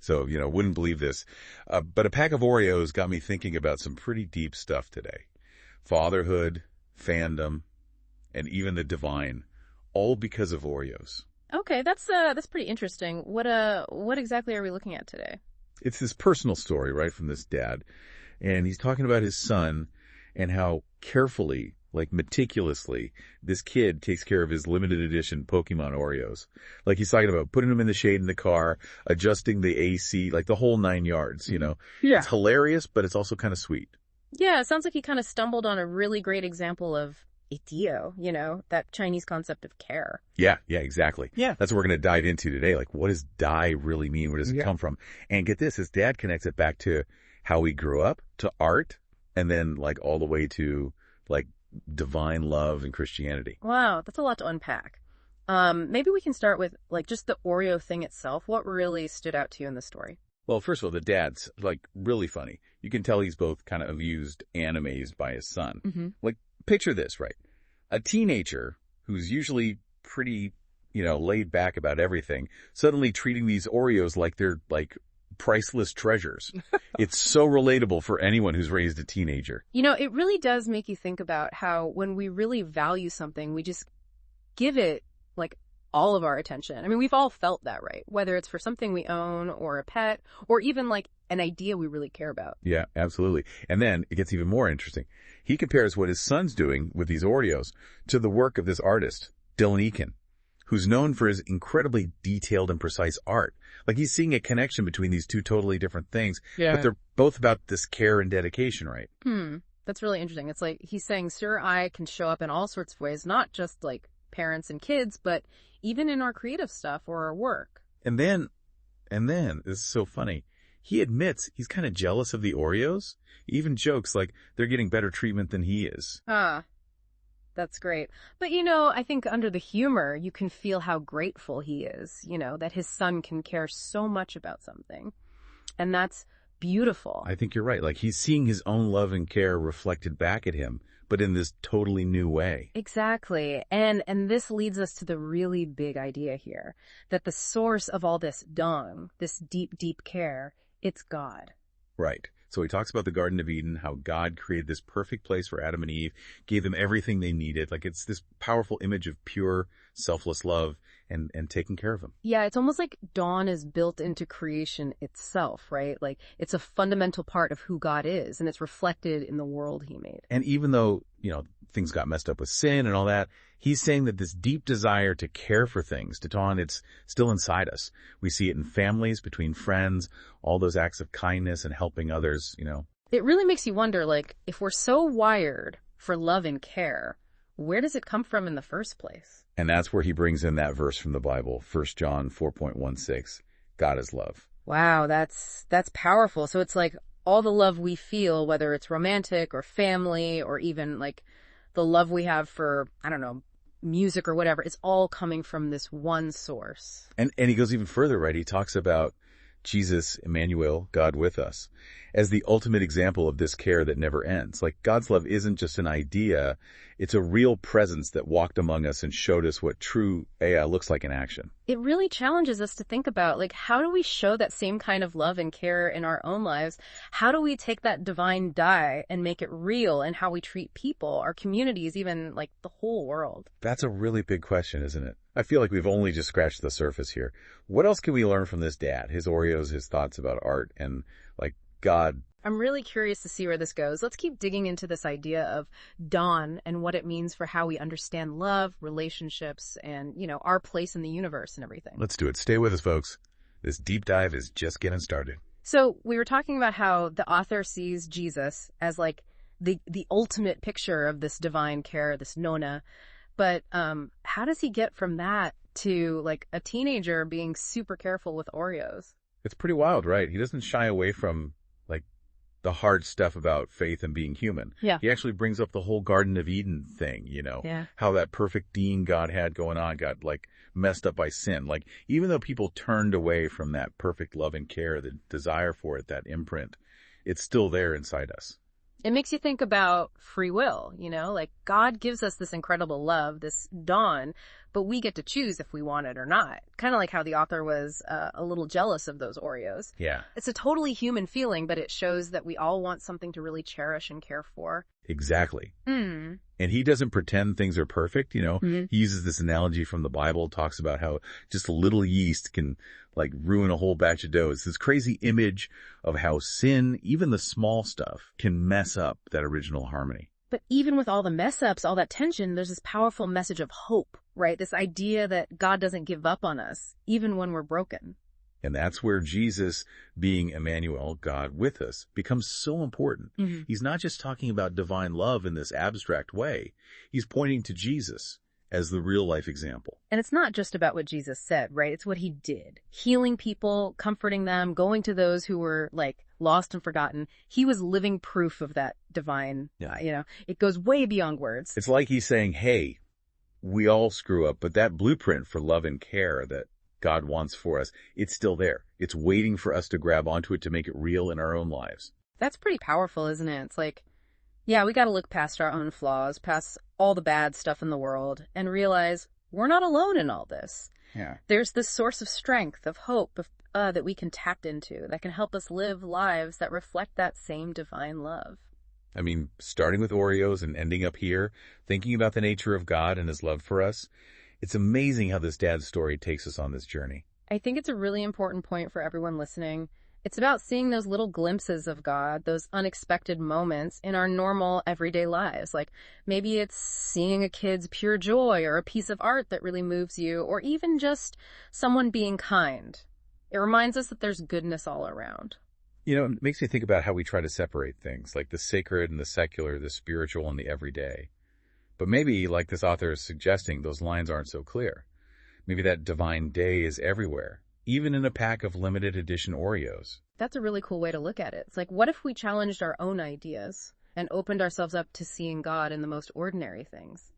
So, wouldn't believe this. But a pack of Oreos got me thinking about some pretty deep stuff today. Fatherhood, fandom, and even the divine, all because of Oreos. Okay, that's pretty interesting. What exactly are we looking at today? It's this personal story, right, from this dad. And he's talking about his son and how carefully, like meticulously, this kid takes care of his limited edition Pokémon Oreos. Like he's talking about putting them in the shade in the car, adjusting the AC, like the whole 9 yards, Yeah. It's hilarious, but it's also kind of sweet. Yeah, it sounds like he kind of stumbled on a really great example of itio, that Chinese concept of care. Yeah, exactly. Yeah. That's what we're going to dive into today. Like, what does die really mean? Where does it come from? And get this, his dad connects it back to how he grew up, to art, and then like all the way to like divine love and Christianity. Wow, that's a lot to unpack. Maybe we can start with like just the Oreo thing itself. What really stood out to you in the story? Well, first of all, the dad's like really funny. You can tell he's both kind of amused and amazed by his son. Mm-hmm. Like, picture this, right? A teenager who's usually pretty, laid back about everything, suddenly treating these Oreos like they're like priceless treasures. It's so relatable for anyone who's raised a teenager. It really does make you think about how when we really value something, we just give it like all of our attention. I mean, we've all felt that, right? Whether it's for something we own or a pet or even like an idea we really care about. Yeah, absolutely. And then it gets even more interesting. He compares what his son's doing with these Oreos to the work of this artist, Dylan Eakin, who's known for his incredibly detailed and precise art. Like he's seeing a connection between these two totally different things, but they're both about this care and dedication, right? That's really interesting. It's like he's saying, sir, I can show up in all sorts of ways, not just like parents and kids, but even in our creative stuff or our work. And then, this is so funny. He admits he's kind of jealous of the Oreos. He even jokes like they're getting better treatment than he is. That's great. But I think under the humor, you can feel how grateful he is, that his son can care so much about something. And that's beautiful. I think you're right. Like he's seeing his own love and care reflected back at him, but in this totally new way. Exactly. And this leads us to the really big idea here, that the source of all this dong, this deep, deep care, it's God. Right. So he talks about the Garden of Eden, how God created this perfect place for Adam and Eve, gave them everything they needed. Like it's this powerful image of pure, selfless love and taking care of them. Yeah, it's almost like dawn is built into creation itself, right? Like it's a fundamental part of who God is, and it's reflected in the world he made. And even though, things got messed up with sin and all that, he's saying that this deep desire to care for things, to dawn, it's still inside us. We see it in families, between friends, all those acts of kindness and helping others, It really makes you wonder, like, if we're so wired for love and care, where does it come from in the first place? And that's where he brings in that verse from the Bible, 1 John 4.16. God is love. Wow, that's powerful. So it's like all the love we feel, whether it's romantic or family or even like the love we have for, I don't know, music or whatever, it's all coming from this one source. And he goes even further, right? He talks about Jesus, Emmanuel, God with us, as the ultimate example of this care that never ends. Like God's love isn't just an idea, it's a real presence that walked among us and showed us what true looks like in action. It really challenges us to think about, like, how do we show that same kind of love and care in our own lives? How do we take that divine die and make it real in how we treat people, our communities, even like the whole world? That's a really big question, isn't it? I feel like we've only just scratched the surface here. What else can we learn from this dad? His Oreos, his thoughts about art, and like God. I'm really curious to see where this goes. Let's keep digging into this idea of dawn and what it means for how we understand love, relationships, and, our place in the universe and everything. Let's do it. Stay with us, folks. This deep dive is just getting started. So we were talking about how the author sees Jesus as like the ultimate picture of this divine care, this nona. But how does he get from that to like a teenager being super careful with Oreos? It's pretty wild, right? He doesn't shy away from like the hard stuff about faith and being human. Yeah. He actually brings up the whole Garden of Eden thing, Yeah. how that perfect Eden God had going on got like messed up by sin. Like even though people turned away from that perfect love and care, the desire for it, that imprint, it's still there inside us. It makes you think about free will, like God gives us this incredible love, this dawn, but we get to choose if we want it or not. Kind of like how the author was a little jealous of those Oreos. Yeah. It's a totally human feeling, but it shows that we all want something to really cherish and care for. Exactly. Mm. And he doesn't pretend things are perfect, you know. Mm-hmm. He uses this analogy from the Bible, talks about how just a little yeast can like ruin a whole batch of dough. It's this crazy image of how sin, even the small stuff, can mess up that original harmony. But even with all the mess ups, all that tension, there's this powerful message of hope, right? This idea that God doesn't give up on us, even when we're broken. And that's where Jesus, being Emmanuel, God with us, becomes so important. Mm-hmm. He's not just talking about divine love in this abstract way. He's pointing to Jesus as the real life example. And it's not just about what Jesus said, right? It's what he did. Healing people, comforting them, going to those who were like lost and forgotten. He was living proof of that divine, it goes way beyond words. It's like he's saying, hey, we all screw up, but that blueprint for love and care that God wants for us, it's still there. It's waiting for us to grab onto it to make it real in our own lives. That's pretty powerful, isn't it? It's like, yeah, we got to look past our own flaws, past all the bad stuff in the world, and realize we're not alone in all this. Yeah. There's this source of strength, of hope, that we can tap into, that can help us live lives that reflect that same divine love. I mean, starting with Oreos and ending up here, thinking about the nature of God and his love for us, it's amazing how this dad's story takes us on this journey. I think it's a really important point for everyone listening. It's about seeing those little glimpses of God, those unexpected moments in our normal everyday lives. Like maybe it's seeing a kid's pure joy or a piece of art that really moves you, or even just someone being kind. It reminds us that there's goodness all around. You know, it makes me think about how we try to separate things, like the sacred and the secular, the spiritual and the everyday. But maybe, like this author is suggesting, those lines aren't so clear. Maybe that divine day is everywhere, even in a pack of limited edition Oreos. That's a really cool way to look at it. It's like, what if we challenged our own ideas and opened ourselves up to seeing God in the most ordinary things?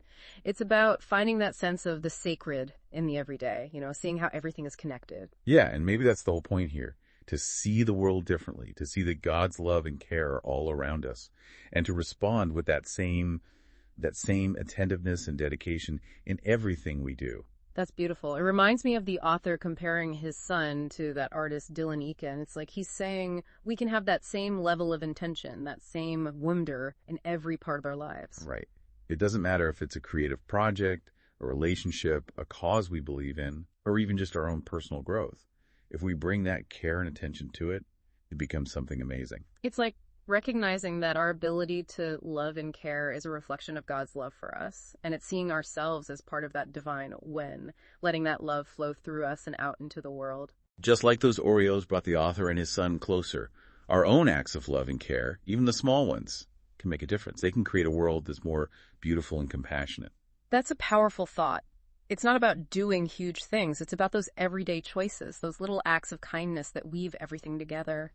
It's about finding that sense of the sacred in the everyday, seeing how everything is connected. Yeah, and maybe that's the whole point here, to see the world differently, to see that God's love and care are all around us, and to respond with that same attentiveness and dedication in everything we do. That's beautiful. It reminds me of the author comparing his son to that artist Dylan Eakin. It's like he's saying we can have that same level of intention, that same wonder in every part of our lives. Right. It doesn't matter if it's a creative project, a relationship, a cause we believe in, or even just our own personal growth. If we bring that care and attention to it, it becomes something amazing. It's like recognizing that our ability to love and care is a reflection of God's love for us. And it's seeing ourselves as part of that divine when, letting that love flow through us and out into the world. Just like those Oreos brought the author and his son closer, our own acts of love and care, even the small ones, can make a difference. They can create a world that's more beautiful and compassionate. That's a powerful thought. It's not about doing huge things. It's about those everyday choices, those little acts of kindness that weave everything together.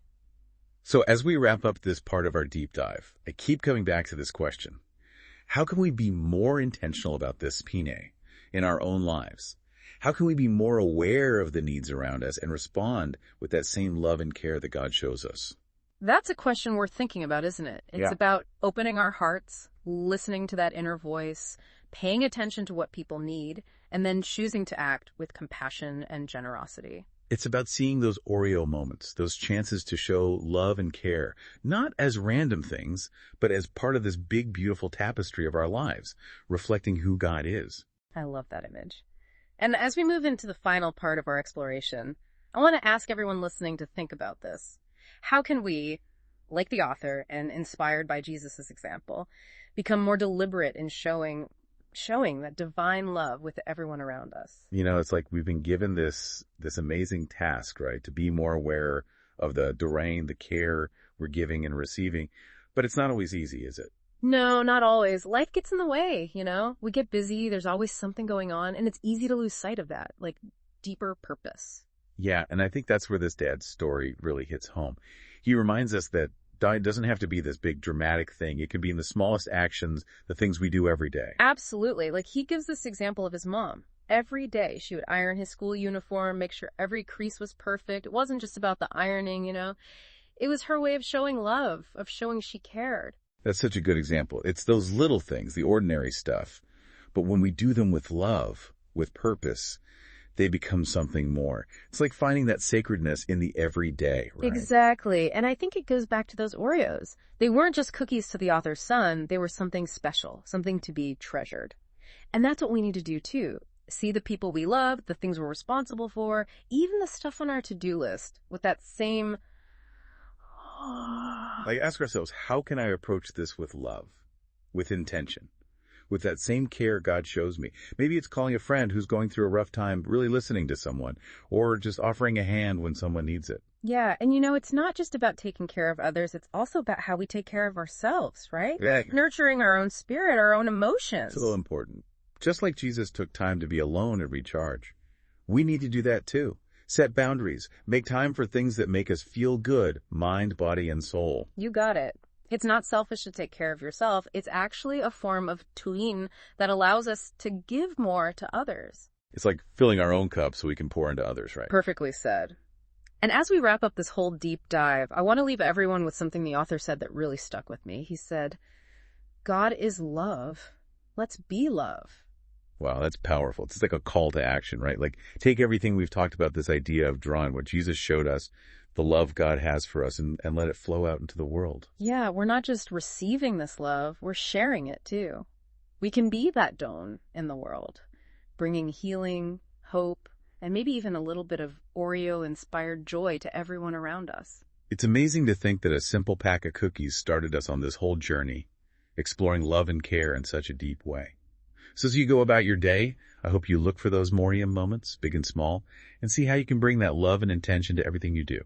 So as we wrap up this part of our deep dive, I keep coming back to this question. How can we be more intentional about this Pine in our own lives? How can we be more aware of the needs around us and respond with that same love and care that God shows us? That's a question worth thinking about, isn't it? It's about opening our hearts, listening to that inner voice, paying attention to what people need, and then choosing to act with compassion and generosity. It's about seeing those Oreo moments, those chances to show love and care, not as random things, but as part of this big, beautiful tapestry of our lives, reflecting who God is. I love that image. And as we move into the final part of our exploration, I want to ask everyone listening to think about this. How can we, like the author and inspired by Jesus' example, become more deliberate in showing that divine love with everyone around us? You know, it's like we've been given this amazing task, right? To be more aware of the terrain, the care we're giving and receiving. But it's not always easy, is it? No, not always. Life gets in the way, We get busy. There's always something going on. And it's easy to lose sight of that, like deeper purpose. Yeah, and I think that's where this dad's story really hits home. He reminds us that diet doesn't have to be this big dramatic thing. It can be in the smallest actions, the things we do every day. Absolutely. Like he gives this example of his mom. Every day she would iron his school uniform, make sure every crease was perfect. It wasn't just about the ironing, It was her way of showing love, of showing she cared. That's such a good example. It's those little things, the ordinary stuff. But when we do them with love, with purpose, they become something more. It's like finding that sacredness in the everyday, right? Exactly. And I think it goes back to those Oreos. They weren't just cookies to the author's son. They were something special, something to be treasured. And that's what we need to do too. See the people we love, the things we're responsible for, even the stuff on our to-do list with that same... Like, ask ourselves, how can I approach this with love, with intention, with that same care God shows me? Maybe it's calling a friend who's going through a rough time, really listening to someone, or just offering a hand when someone needs it. Yeah, and it's not just about taking care of others, it's also about how we take care of ourselves, right? Yeah. Nurturing our own spirit, our own emotions. So important. Just like Jesus took time to be alone and recharge, we need to do that too. Set boundaries. Make time for things that make us feel good, mind, body, and soul. You got it. It's not selfish to take care of yourself. It's actually a form of tuin that allows us to give more to others. It's like filling our own cup so we can pour into others, right? Perfectly said. And as we wrap up this whole deep dive, I want to leave everyone with something the author said that really stuck with me. He said, God is love. Let's be love. Wow, that's powerful. It's like a call to action, right? Like, take everything we've talked about, this idea of drawing, what Jesus showed us, the love God has for us, and let it flow out into the world. Yeah, we're not just receiving this love, we're sharing it too. We can be that don in the world, bringing healing, hope, and maybe even a little bit of Oreo-inspired joy to everyone around us. It's amazing to think that a simple pack of cookies started us on this whole journey, exploring love and care in such a deep way. So as you go about your day, I hope you look for those Morium moments, big and small, and see how you can bring that love and intention to everything you do.